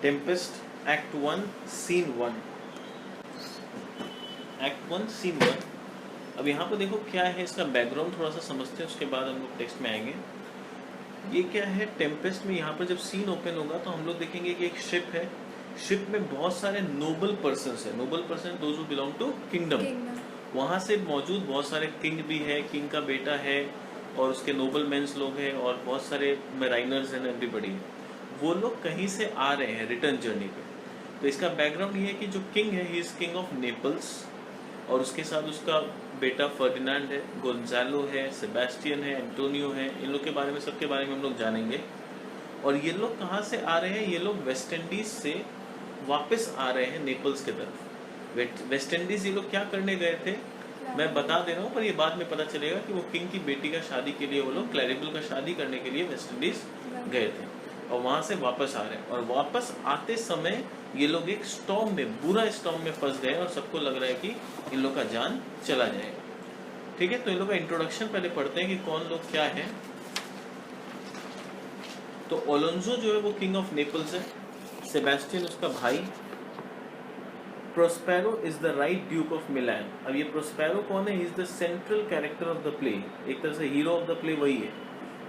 Tempest act 1 scene 1। Act 1 scene 1। अब यहाँ पर देखो क्या है, इसका बैकग्राउंड थोड़ा सा समझते हैं, उसके बाद हम लोग टेक्स्ट में आएंगे। ये क्या है, टेम्पेस्ट में यहाँ पर जब सीन ओपन होगा तो हम लोग देखेंगे कि एक शिप है। शिप में बहुत सारे नोबल पर्सन्स है। Noble person those who belong to kingdom. वहाँ से मौजूद बहुत सारे किंग भी है, किंग का बेटा है और उसके नोबल मेंस लोग हैं और बहुत सारे मेराइनर्स एंड एवरीबडी है। वो लोग कहीं से आ रहे हैं रिटर्न जर्नी पे। तो इसका बैकग्राउंड ये है कि जो किंग है he is king of Naples और उसके साथ उसका बेटा फर्डिनांड है, गोंजालो है, सेबेस्टियन है, एंटोनियो है। इन लोग के बारे में, सबके बारे में हम लोग जानेंगे। और ये लोग कहाँ से आ रहे हैं, ये लोग वेस्ट इंडीज से वापस आ रहे हैं नेपल्स की तरफ। वेस्ट इंडीज ये लोग क्या करने गए थे मैं बता दे रहा हूँ, पर ये बाद में पता चलेगा कि वो किंग की बेटी का शादी के लिए, वो लोग क्लैरिबल का शादी करने के लिए वेस्ट इंडीज गए थे और वहां से वापस आ रहे हैं। और वापस आते समय ये लोग एक स्टॉर्म में, बुरा स्टॉर्म में फंस गए और सबको लग रहा है कि इन लोग का जान चला जाएगा। ठीक है, तो इन लोग का इंट्रोडक्शन पहले पढ़ते हैं कि कौन लोग क्या है। तो ओलोंजो जो है वो किंग ऑफ नेपल्स है, सेबेस्टियन उसका भाई, Prospero is the right duke of मिलान। अब ये प्रोस्पेरो कौन है, is the central character of the play, एक तरह से हीरो ऑफ द प्ले वही है।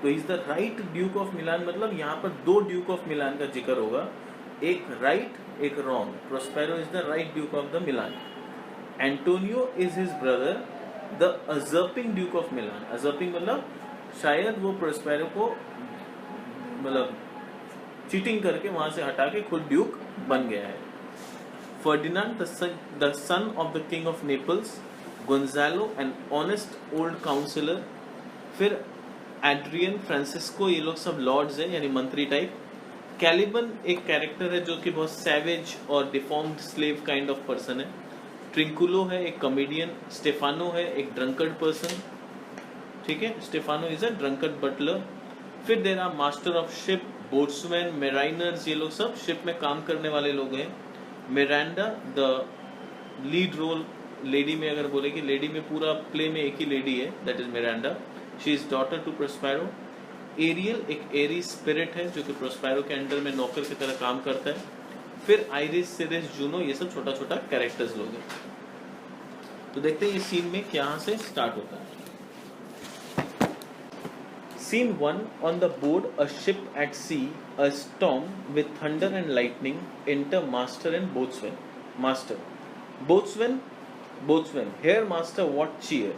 तो is the right duke of मिलान, मतलब यहाँ पर दो ड्यूक ऑफ मिलान का जिक्र होगा, एक राइट एक wrong. Prospero is the right duke of the Milan. Antonio is his brother the usurping duke of Milan. Usurping मतलब शायद वो प्रोस्पेरो को मतलब चीटिंग करके वहां से हटा के खुद ड्यूक बन गया है। Ferdinand, the son of the king of Naples, Gonzalo, an honest old counselor, फिर एड्रियन, फ्रांसिस्को, ये लोग सब लॉर्ड्स हैं यानी मंत्री टाइप। कैलिबन एक कैरेक्टर है जो कि बहुत सैवेज और deformed slave kind of person है। ट्रिंकुलो है एक कॉमेडियन। स्टेफानो है एक ड्रंकर्ड पर्सन। ठीक है, Stephano is a drunkard butler. फिर there are master of ship, boatswain, mariners, ये लोग सब शिप में काम करने वाले लोग हैं। Miranda the lead role, lady में अगर बोले कि लेडी में पूरा प्ले में एक ही लेडी है, that is Miranda. She is daughter to Prospero. Ariel एक एरी स्पिरिट है जो कि प्रोस्पेरो के अंडर में नौकर की तरह काम करता है। फिर आइरिस, सिरिस, जूनो, ये सब छोटा छोटा कैरेक्टर्स लोग हैं। तो देखते हैं ये सीन में क्या से स्टार्ट होता है। Scene 1. On the board, a ship at sea, a storm with thunder and lightning. Enter master and boatswain. Master, boatswain, boatswain. Here, master, what cheer?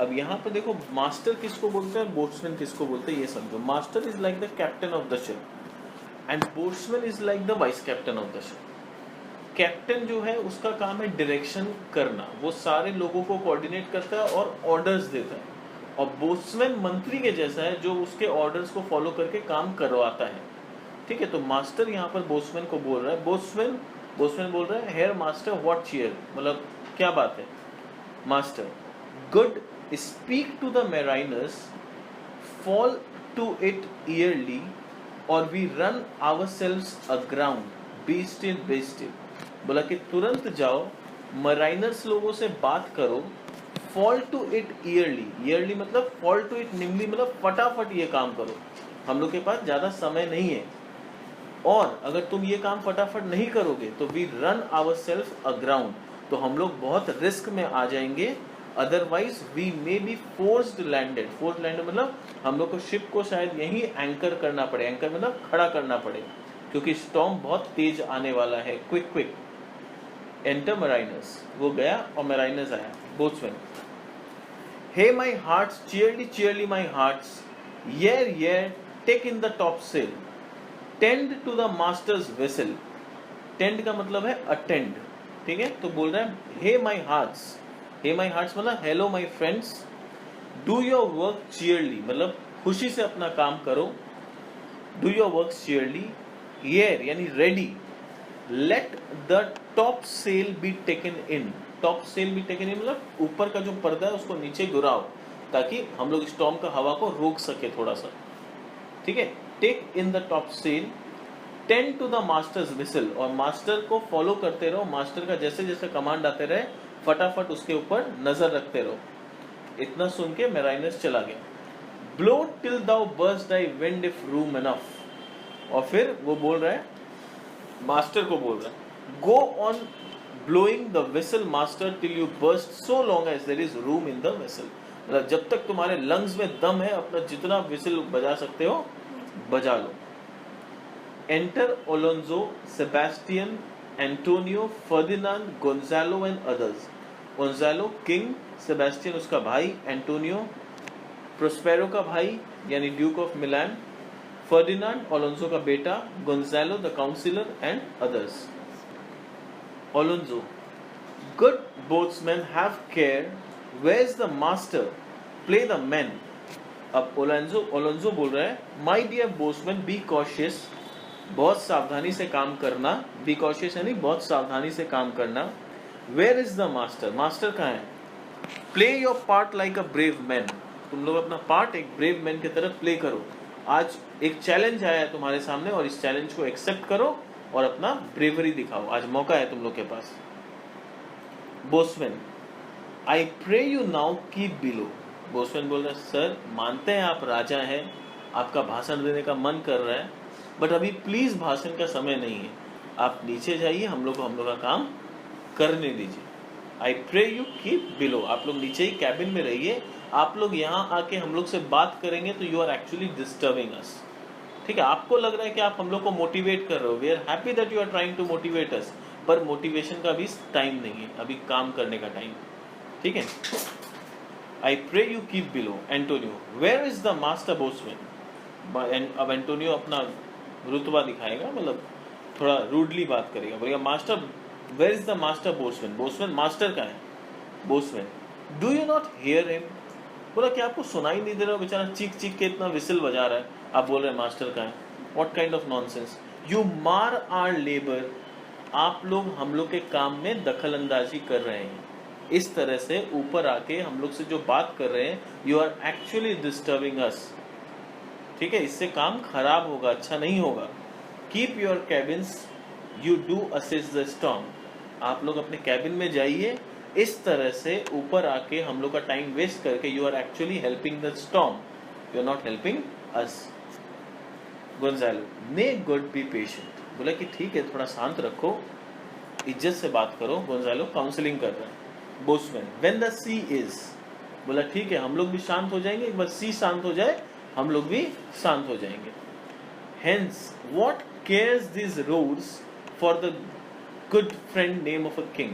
अब यहाँ पर देखो मास्टर किसको बोलते हैं, बोट्समैन किसको बोलते हैं, ये समझो। Master is like the captain of the ship and boatswain is like the vice captain of the ship. Captain जो है उसका काम है डायरेक्शन करना, वो सारे लोगों को कोऑर्डिनेट करता है और ऑर्डर्स देता है। और बोट्समैन मंत्री के जैसा है जो उसके ऑर्डर्स को फॉलो करके काम करवाता है। ठीक है, तो मास्टर यहाँ पर बोट्समैन को बोल रहा है, बोट्समैन बोल रहा है, हेयर मास्टर व्हाट चीयर, मतलब क्या बात है। Master, good, speak to the mariners, fall to it yarely और we run ourselves aground, be still be still. बोला कि तुरंत जाओ, मेराइनर्स लोगों से बात करो, fall to it yarely, yarely मतलब फॉल टू इट निम्नली, मतलब फटाफट ये काम करो, हम लोग के पास ज्यादा समय नहीं है। और अगर तुम ये काम फटाफट नहीं करोगे तो वी रन आवरसेल्फ अग्राउंड, तो हम लोग बहुत रिस्क में आ जाएंगे। Otherwise we may be forced landed, forced landed मतलब हम लोग को शिप को शायद यहीं एंकर करना पड़े, एंकर मतलब खड़ा करना पड़े, क्योंकि स्टॉर्म बहुत तेज आने वाला है। Quick quick. एंटर मेराइनर्स, वो गया और मेराइनर्स आया। बोट्समैन, hey my hearts, cheerly cheerly my hearts, yare take in the topsail, tend to the master's vessel। tend का मतलब है attend। ठीक है, तो बोल रहा है hey my hearts, hey my hearts मतलब hello my friends, do your work cheerly मतलब खुशी से अपना काम करो, do your work cheerly, yare यानी ready, let the top sail be taken in, top sail भी टेकन इन मतलब ऊपर का जो पर्दा है उसको नीचे गिराओ ताकि हम लोग स्टॉर्म का हवा को रोक सके थोड़ा सा। ठीक है, take in the top sail, tend to the master's whistle, और मास्टर को फॉलो करते रहो, मास्टर का जैसे जैसे कमांड आते रहे फटाफट उसके ऊपर नजर रखते रहो। इतना सुन के मेराइनस चला गया। Blow till thou burst thy wind if room enough, और फिर वो बोल रहा है मास्टर को बोल रहा है, go on blowing the vessel master till you burst so long as there is room in the vessel. मतलब जब तक तुम्हारे लंग्स में दम है अपना जितना विसल बजा सकते हो बजा लो। Enter Alonso, Sebastian, Antonio, Ferdinand, Gonzalo and others. Gonzalo king, Sebastian उसका भाई, एंटोनियो प्रोस्पेरो का भाई यानी duke of Milan, Ferdinand Alonso का बेटा, Gonzalo the councillor and others. Alonso, good boatswain have care, where is the master, play the man. अब Alonso बोल रहा है, my dear boatswain be cautious, बहुत सावधानी से काम करना, बी कॉशियस यानी बहुत सावधानी से काम करना। Where is the master, master कहाँ है? Play your part like a brave man, तुम लोग अपना पार्ट एक ब्रेव मैन की तरफ प्ले करो। आज एक चैलेंज आया है तुम्हारे सामने और इस चैलेंज को एक्सेप्ट करो और अपना ब्रेवरी दिखाओ, आज मौका है तुम लोग के पास। Boatswain, I pray you now keep below. Boatswain बोल रहा है, सर मानते हैं आप राजा हैं, आपका भाषण देने का मन कर रहा है, बट अभी प्लीज भाषण का समय नहीं है, आप नीचे जाइए, हम लोग का काम करने दीजिए। I pray you keep below, आप लोग नीचे ही कैबिन में रहिए, आप लोग यहाँ आके हम लोग से बात करेंगे तो यू आर एक्चुअली डिस्टर्बिंग अस। ठीक है, आपको लग रहा है कि आप हम लोग को मोटिवेट कर रहे हो, we are happy that you are trying to motivate us, पर मोटिवेशन का भी टाइम नहीं है, अभी काम करने का टाइम। ठीक है, I pray you keep below. Antonio, where is the master boatswain. अब एंटोनियो अपना रुतबा दिखाएगा, मतलब थोड़ा रूडली बात करेगा, बोलेगा master, where is the master boatswain, boatswain master का है। Boatswain, do you not hear him, बोला कि आपको सुनाई नहीं दे रहा, बेचारा चीख चीख के इतना विसिल बजा रहा है, आप बोल रहे हैं मास्टर का है। What kind of nonsense, you मार आवर लेबर, आप लोग हम लोग के काम में दखल अंदाजी कर रहे हैं, इस तरह से ऊपर आके हम लोग से जो बात कर रहे हैं, यू आर एक्चुअली डिस्टर्बिंग अस। ठीक है, इससे काम खराब होगा, अच्छा नहीं होगा। Keep your cabins, you do assist the storm, आप लोग अपने कैबिन में जाइए, इस तरह से ऊपर आके हम लोग का टाइम वेस्ट करके you are actually helping the storm, you are not helping us. Gonzalo, may God be patient, बोला कि ठीक है थोड़ा शांत रखो, इज्जत से बात करो। गोंजालो काउंसलिंग कर रहा है। बोट्समैन, व्हेन द सी इज, बोला ठीक है हम लोग भी शांत हो जाएंगे, एक बार सी शांत हो जाए हम लोग भी शांत हो जाएंगे। Hence what cares this roads for the good friend name of a king,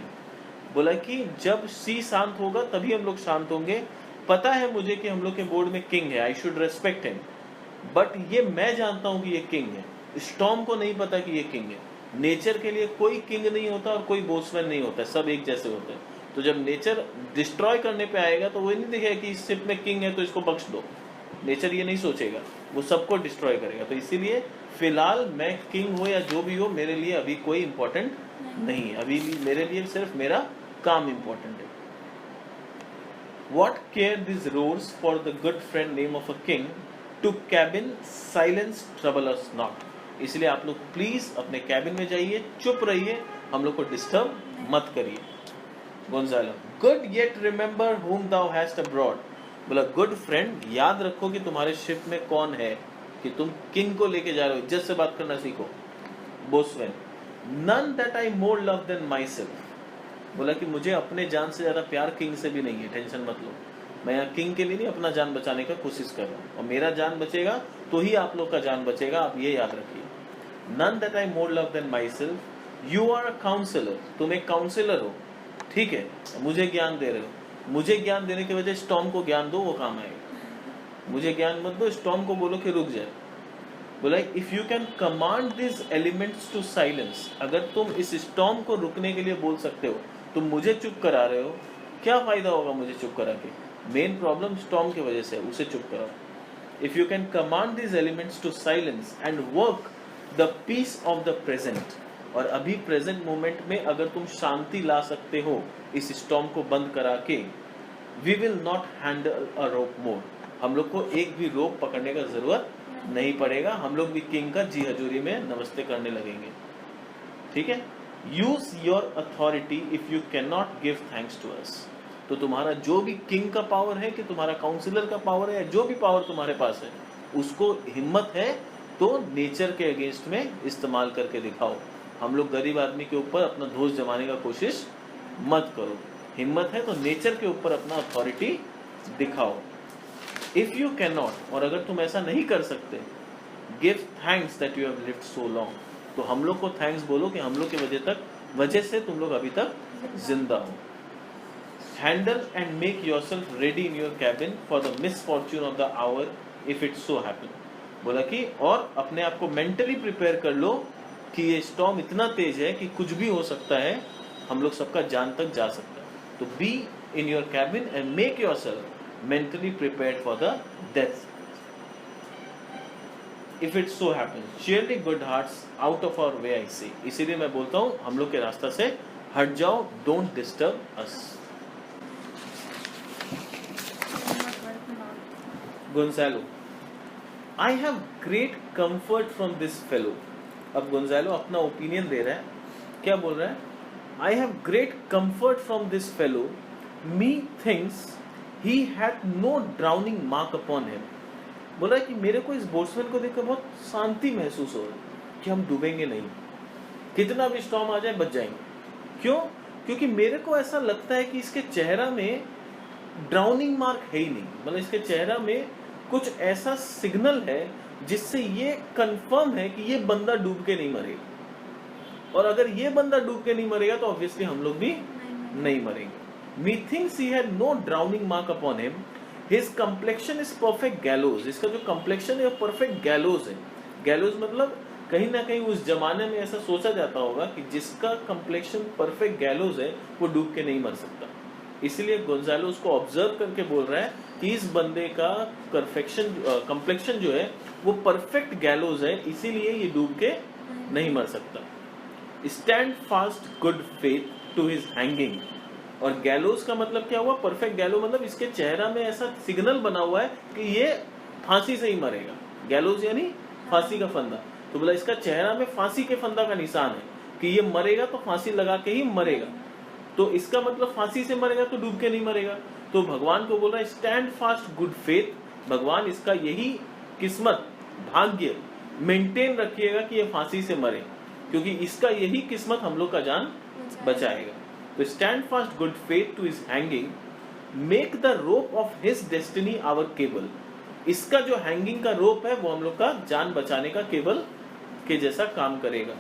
बोला कि जब सी शांत होगा तभी हम लोग शांत होंगे। पता है मुझे कि हम लोग के बोर्ड में किंग है, I should respect him, but ये मैं जानता हूं कि ये किंग है, स्टॉर्म को नहीं पता कि ये किंग है। नेचर के लिए कोई किंग नहीं होता और कोई बोट्समैन नहीं होता, सब एक जैसे होते हैं। तो जब नेचर डिस्ट्रॉय करने पे आएगा तो वो नहीं देखेगा कि इस शिप में किंग है तो इसको बख्श दो, नेचर ये नहीं सोचेगा, वो सबको डिस्ट्रॉय करेगा। तो इसीलिए फिलहाल मैं किंग हो या जो भी हो, मेरे लिए अभी कोई इंपॉर्टेंट नहीं है, अभी भी मेरे लिए सिर्फ मेरा काम इंपॉर्टेंट है। What care these roars for the good friend name of a king, to cabin silence trouble us not, इसलिए आप लोग प्लीज अपने कैबिन में जाइए, चुप रहिए, हम लोग को डिस्टर्ब मत करिए। Gonzalo, good yet remember whom thou hast abroad, बोला गुड फ्रेंड याद रखो कि तुम्हारे शिप में कौन है, कि तुम किंग को लेके जा रहे हो, इज्जत से बात करना सीखो। बोट्समैन, none that I more love than myself, बोला कि मुझे अपने जान से ज्यादा प्यार किंग से भी नहीं है, टेंशन मत लो, मैं यहाँ किंग के लिए नहीं अपना जान बचाने का कोशिश कर रहा हूँ, और मेरा जान बचेगा तो ही आप लोग का जान बचेगा, आप ये याद रखिए। None that I more love than myself, you are a counselor, तुम एक काउंसलर हो, ठीक है, मुझे ज्ञान दे रहे हो, मुझे ज्ञान देने के वजह स्टॉर्म को ज्ञान दो, वो काम आएगा। मुझे ज्ञान मत दो, स्टॉर्म को बोलो कि रुक जाए। बोला if you can command this elements to silence, अगर तुम इस स्टॉर्म को रुकने के लिए बोल सकते हो, तुम मुझे चुप करा रहे हो, क्या फायदा होगा मुझे चुप करा के, मेन प्रॉब्लम स्टॉर्म की वजह से है, उसे चुप कराओ। If you can command this elements to silence and work the peace of the present, और अभी प्रेजेंट मोमेंट में अगर तुम शांति ला सकते हो इस स्टॉर्म को बंद करा के, we will not handle a rope more, हम लोग को एक भी रोप पकड़ने का जरूरत नहीं पड़ेगा, हम लोग भी किंग का जी हजूरी में नमस्ते करने लगेंगे। ठीक है, use your authority if you can not give thanks to us, तो तुम्हारा जो भी किंग का पावर है, कि तुम्हारा काउंसिलर का पावर है, या जो भी पावर तुम्हारे पास है, उसको हिम्मत है तो नेचर के अगेंस्ट में इस्तेमाल करके दिखाओ। हम लोग गरीब आदमी के ऊपर अपना दोष जमाने का कोशिश मत करो। हिम्मत है तो नेचर के ऊपर अपना अथॉरिटी दिखाओ। इफ यू कैन नॉट, और अगर तुम ऐसा नहीं कर सकते, give thanks that you have lived so long, तो हम लोग को थैंक्स बोलो कि हम लोग की वजह से तुम लोग अभी तक जिंदा हो। Handle and make yourself ready in your cabin for the misfortune of the hour if it so happen. बोला कि और अपने आप को मेंटली प्रिपेयर कर लो कि ये स्टॉर्म इतना तेज है कि कुछ भी हो सकता है, हम लोग सबका जान तक जा सकता है। तो be in your cabin and make yourself mentally prepared for the death if it so happen. Cheerly good hearts out of our way I say, इसीलिए मैं बोलता हूँ हम लोग के रास्ता से हट जाओ, don't disturb us. Gonzalo, I have great comfort from this fellow। अब गोंजालो अपना ओपिनियन दे रहा है, क्या बोल रहा है? I have great comfort from this fellow, me thinks he had no drowning mark upon him। बोला कि मेरे को इस बोट्समैन को देखकर बहुत शांति महसूस हो रहा है कि हम डूबेंगे नहीं, कितना भी स्टॉर्म आ जाए बच जाएंगे। क्यों? क्योंकि मेरे को ऐसा लगता है कि इसके चेहरा में ड्राउनिंग मार्क है ही नहीं, मतलब इसके चेहरा में कुछ ऐसा सिग्नल है जिससे ये कंफर्म है कि ये बंदा डूब के नहीं मरेगा, और अगर ये बंदा डूब के नहीं मरेगा तो ऑब्वियसली हम लोग भी नहीं मरेंगे। Me thinks he had no drowning mark upon him, his complexion is perfect gallows. इसका जो कंप्लेक्शन है वो परफेक्ट गैलोज है। गैलोज मतलब कहीं ना कहीं उस जमाने में ऐसा सोचा जाता होगा कि जिसका कंप्लेक्शन परफेक्ट गैलोज है वो डूब के नहीं मर सकता। इसलिए गोंजालो उसको ऑब्जर्व करके बोल रहा है कि इस बंदे का कंप्लेक्शन जो है वो परफेक्ट गैलोज है, इसीलिए ये डूब के नहीं मर सकता। Stand fast good faith to his hanging, और गैलोज का मतलब क्या हुआ? परफेक्ट गैलो मतलब इसके चेहरा में ऐसा सिग्नल बना हुआ है कि ये फांसी से ही मरेगा। गैलोज यानी फांसी का फंदा, तो बोला इसका चेहरा में फांसी के फंदा का निशान है कि ये मरेगा तो फांसी लगा के ही मरेगा। तो इसका मतलब फांसी से मरेगा तो डूब के नहीं मरेगा। तो भगवान को बोल रहा है स्टैंड फास्ट गुड फेथ, भगवान इसका यही किस्मत भाग्य मेंटेन रखिएगा कि ये फांसी से मरे, क्योंकि इसका यही किस्मत हम लोग का जान बचाएगा। तो stand fast good faith to his hanging, make the rope of his destiny our cable. इसका जो हैंगिंग का रोप है वो हम लोग का जान बचाने का केबल के जैसा काम करेगा।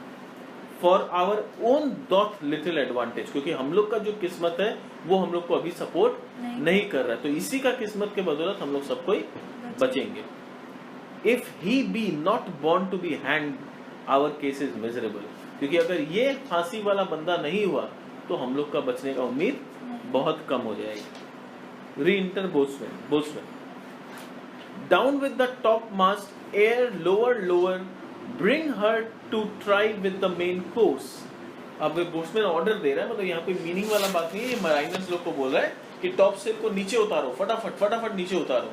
For our own doth little advantage, क्योंकि हम लोग का जो किस्मत है वो हम लोग को अभी सपोर्ट नहीं कर रहा है, तो इसी का किस्मत के बदौलत हम लोग सब कोई बचेंगे। If he be not born to be hanged our case is miserable, क्योंकि अगर ये फांसी वाला बंदा नहीं हुआ तो हम लोग का बचने का उम्मीद बहुत कम हो जाएगी। Re enter boatswain, down with the top mast, yare lower lower, bring her to try with the main course. अब बोट्समैन ऑर्डर दे रहा है, मतलब यहाँ पे मीनिंग वाला बात नहीं है, ये मराइनर्स लोग को बोल रहा है कि टॉप सेल को नीचे उतारो, फटाफट नीचे उतारो।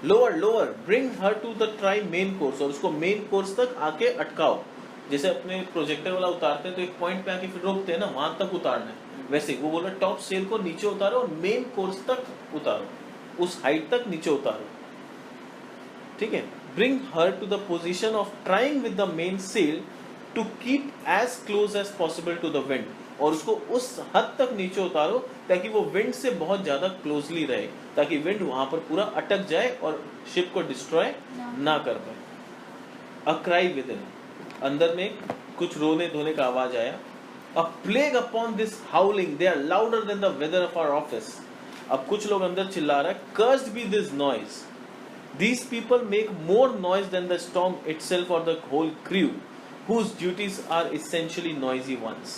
Lower lower, bring her to the try main course, और उसको मेन कोर्स तक आके अटकाओ। जैसे अपने प्रोजेक्टर वाला उतारते हैं तो एक पॉइंट पे आके फिर रोकते हैं ना, वहां तक उतारना है, वैसे वो बोल रहा है टॉप सेल को नीचे उतारो और मेन कोर्स तक उतारो, उस हाइट तक नीचे उतारो, ठीक है। Bring her to the position of trying with the mainsail to keep as close as possible to the wind, और उसको उस हद तक नीचे उतारो ताकि वो विंड से बहुत ज्यादा क्लोजली रहे, ताकि विंड वहां पर पूरा अटक जाए और शिप को डिस्ट्रॉय ना कर पाए। A cry within, अंदर में कुछ रोने धोने का आवाज आया। A plague upon this howling, they are louder than the weather of our office। अब कुछ लोग अंदर चिल्ला रहा है, cursed be this noise, these people make more noise than the storm itself or the whole crew, whose duties are essentially noisy ones।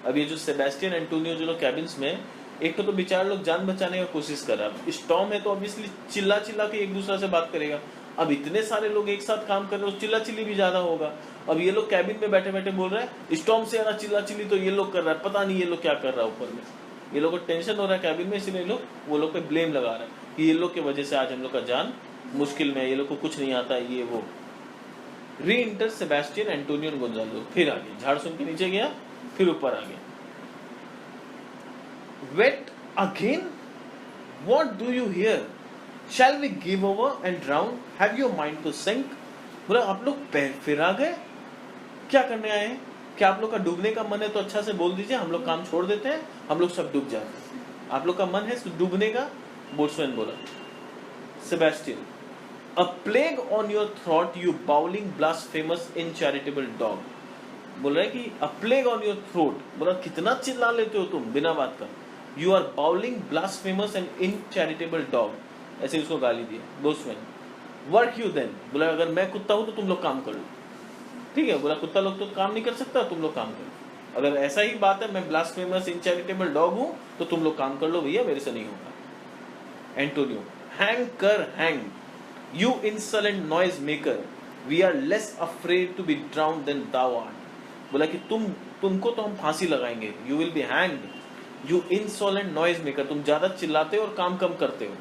अब ये जो सेबेस्टियन एंटोनियो जो लोग कैबिन्स में, एक तो बेचारे लोग जान बचाने का कोशिश कर रहा है, स्टॉर्म है तो ऑब्वियसली चिल्ला चिल्ला के एक दूसरे से बात करेगा। अब इतने सारे लोग एक साथ काम कर रहे हैं तो चिल्ला चिल्ली भी ज्यादा होगा। अब ये लोग कैबिन में बैठे बैठे बोल रहे हैं स्टॉर्म से ज्यादा चिल्ला चिल्ली तो ये लोग कर रहा है, पता नहीं ये लोग क्या कर रहा है ऊपर में, ये लोग को टेंशन हो रहा है कैबिन में, इसलिए लोग वो लोग पे ब्लेम लगा रहे हैं कि ये लोग की वजह से आज हम लोग का जान मुश्किल में है, ये लोग को कुछ नहीं आता है, ये वो। री इंटर सेबेस्टियन एंटोनियो गोंजालो, फिर आगे झाड़ सुन के नीचे गया, फिर ऊपर आ गया। Wait again, what do you here, shall we give over and drown, have your mind to sink. बोला आप लोग फिर आ गए, क्या करने आए हैं? क्या आप लोग का डूबने का मन है तो अच्छा से बोल दीजिए, हम लोग काम छोड़ देते हैं, हम लोग सब डूब जाते हैं। आप लोग का मन है डूबने का? बोट्समैन बोला। Sebastian, a plague on your throat you bawling blasphemous incharitable dog. बोल रहा है कि a plague on your throat, बोला कितना चिल्ला लेते हो तुम बिना बात का। You are bawling blasphemous and incharitable dog, ऐसे उसको गाली दी। बोट्समैन, वर्क यू देन, बोला अगर मैं कुत्ता हूं तो तुम लोग काम कर लो। ठीक है, बोला कुत्ता लोग तो काम नहीं कर सकता, तुम लोग काम करो। अगर ऐसा ही बात है, मैं ब्लास्फेमस इनचैरिटेबल डॉग हूं तो तुम लोग काम कर लो भैया, मेरे से नहीं होगा। Antonio, hang cur hang, you insolent noise maker, we are less afraid to be drowned than thou art. बोला कि तुमको तो हम फांसी लगाएंगे, you will be hanged, you insolent noise maker, तुम ज्यादा चिल्लाते हो और काम कम करते हो।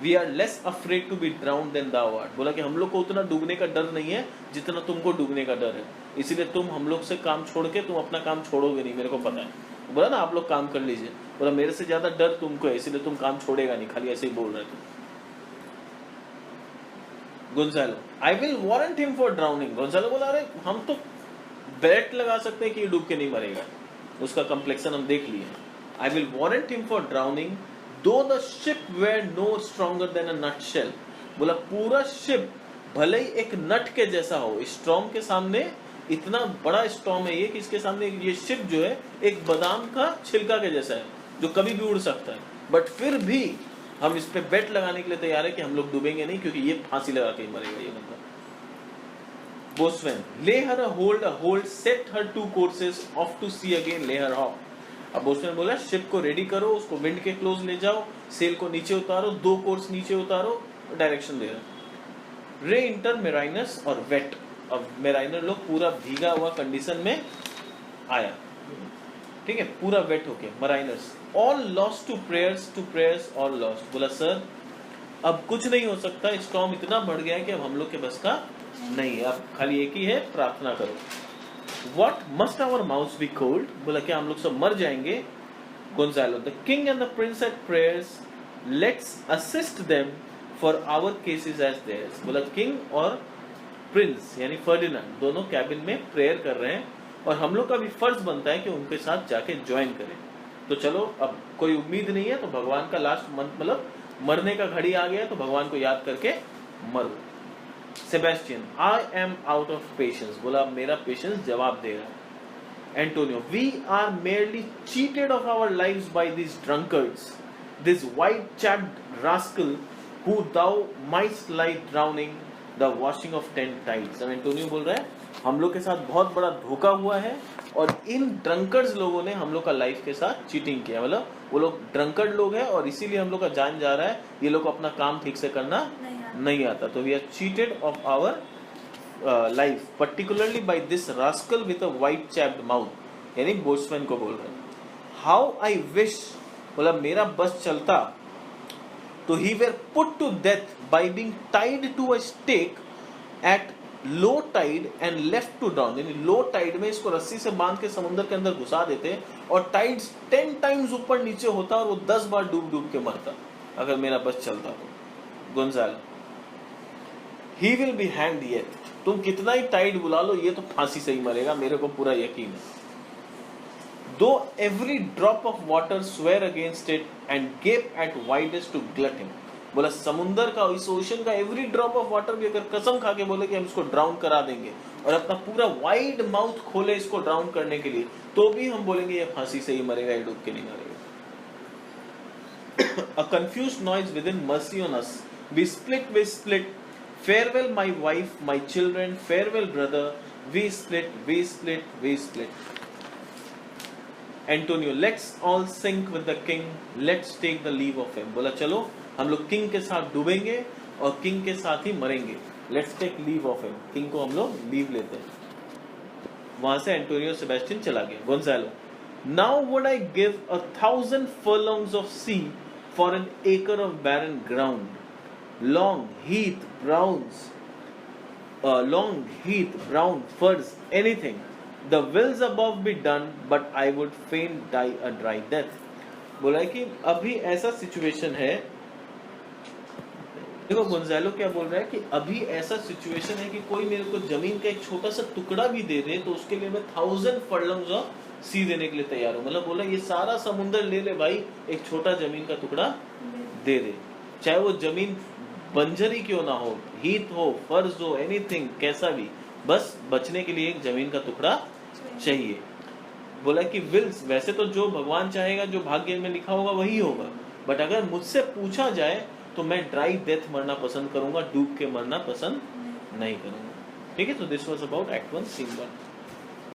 We are less afraid to be drowned than thou art, बोला कि हम लोग को उतना डूबने का डर नहीं है जितना तुमको डूबने का डर है, इसीलिए तुम हम लोग से काम छोड़ के तुम अपना काम छोड़ोगे नहीं, मेरे को पता है। बोला ना आप लोग काम कर लीजिए, बोला मेरे से ज्यादा डर तुमको है, इसीलिए तुम काम छोड़ेगा नहीं, खाली ऐसे ही बोल रहे थे। Gonzalo, I will warrant him for drowning. Gonzalo बोला अरे हम तो बेट लगा सकते हैं कि ये डूब के नहीं मरेगा, उसका कम्प्लेक्शन हम देख लिए। I will warrant him for drowning though the ship were no stronger than a nutshell. बोला पूरा शिप भले ही एक नट के जैसा हो, स्टॉर्म के सामने, इतना बड़ा स्टॉर्म है ये कि इसके सामने ये शिप जो है एक बादाम का छिलका के जैसा है जो कभी भी उड़ सकता है, बट फिर भी हम इस पे बेट लगाने के लिए तैयार है कि हम लोग डूबेंगे नहीं, क्योंकि ये फांसी लगा के ही मरेगा ये बंदा। Boatswain, lay her a hold, set her 2 courses off to sea again, lay her of. अब बोस्टमैन बोला शिप को रेडी करो, उसको विंड के क्लोज ले जाओ, सेल को नीचे उतारो, 2 कोर्स नीचे उतारो, डायरेक्शन दे रहा। रे इंटर मेराइनस और वेट, अब मेराइनर लोग पूरा भीगा हुआ कंडीशन में आया, ठीक है, पूरा वेट होके mariners. All lost to prayers all lost. बोला सर अब कुछ नहीं हो सकता, स्टॉर्म इतना बढ़ गया है कि अब हम लोग के बस का नहीं है, अब खाली एक ही है, प्रार्थना करो। What must our mouths be cold? बोला क्या हम लोग सब मर जाएंगे? Gonzalo, the king and the prince at prayers, let's assist them for our cases as theirs. बोला किंग और प्रिंस यानी फर्डिनेंड दोनों कैबिन में प्रेयर कर रहे हैं और हम लोग का भी फर्ज बनता है कि उनके साथ जाके ज्वाइन करें। तो चलो अब कोई उम्मीद नहीं है तो भगवान का लास्ट मंथ, मतलब मरने का घड़ी आ गया तो भगवान को याद करके मरो। Sebastian, I am out of patience. बोला मेरा पेशेंस जवाब दे रहा है। Antonio, we are merely cheated of our lives by this drunkards, this wide chapped rascal who thou mightst lie drowning the washing of 10 tides. अब एंटोनियो बोल रहा है हम लोग के साथ बहुत बड़ा धोखा हुआ है और इन ड्रंकर्ड्स लोगों ने हम लोग का लाइफ के साथ चीटिंग किया, मतलब वो लोग ड्रंकर्ड लोग हैं और इसीलिए हम लोग का जान जा रहा है, ये लोग अपना काम ठीक से करना नहीं आता। तो we are cheated of our life particularly by this rascal with a wide chapped mouth, यानी बोट्समैन को बोल रहे हैं। हाउ आई विश, बोला मेरा बस चलता तो he were put to death by being tied to a stake at low tide and left to drown. यानी लो टाइड में इसको रस्सी से बांध के समुद्र के अंदर घुसा देते और टाइड्स 10 टाइम्स ऊपर नीचे होता और वो 10 बार डूब डूब के मरता अगर मेरा बस चलता तो। Gonzalo, he will be hanged yet. तुम कितना ही टाइड बुला लो ये तो फांसी से ही मरेगा, मेरे को पूरा यकीन है। Though every drop of water swear against it and gape at widest to glut him. बोला समुंदर का, इस ओशन का एवरी ड्रॉप ऑफ वाटर भी अगर कसम खा के बोले कि हम इसको ड्राउन करा देंगे और अपना पूरा वाइड माउथ खोले इसको ड्राउन करने के लिए, तो भी हम बोलेंगे ये फांसी से ही मरेगा, ये डूब के नहीं मरेगा। A confused noise within mercy on us. We split. Farewell my wife, my children, farewell brother. We split. Antonio, let's all sink with the king. Let's take the leave of him. बोला चलो हम लोग king के साथ डूबेंगे और king के साथ ही मरेंगे। Let's take leave of him. King को हम लोग लीव लेते हैं। वहां से एंटोनियो सेबेस्टियन चला गया। Gonzalo, now would I give 1,000 furlongs of sea for an acre of barren ground, long heath, brown furze, anything. The wills above be done, but I would fain die a dry death. बोला है कि अभी ऐसा situation है, देखो Gonzalo क्या बोल रहा है कि अभी ऐसा सिचुएशन है कि कोई मेरे को जमीन का एक छोटा सा टुकड़ा भी दे दे तो उसके लिए मैं 1000 फर्लंग्स ऑफ सी देने के लिए तैयार हूं। मतलब बोला ये सारा समुंदर ले ले भाई, एक छोटा जमीन का टुकड़ा दे दे, चाहे वो जमीन बंजर ही क्यों ना हो, हीत हो, फर्ज हो, एनीथिंग, कैसा भी, बस बचने के लिए एक जमीन का टुकड़ा चाहिए। बोला कि विल्स, वैसे तो जो भगवान चाहेगा, जो भाग्य में लिखा होगा वही होगा, बट अगर मुझसे पूछा जाए तो मैं ड्राई डेथ मरना पसंद करूंगा, डूब के मरना पसंद नहीं करूंगा। ठीक है, तो this was about act 1 scene 1।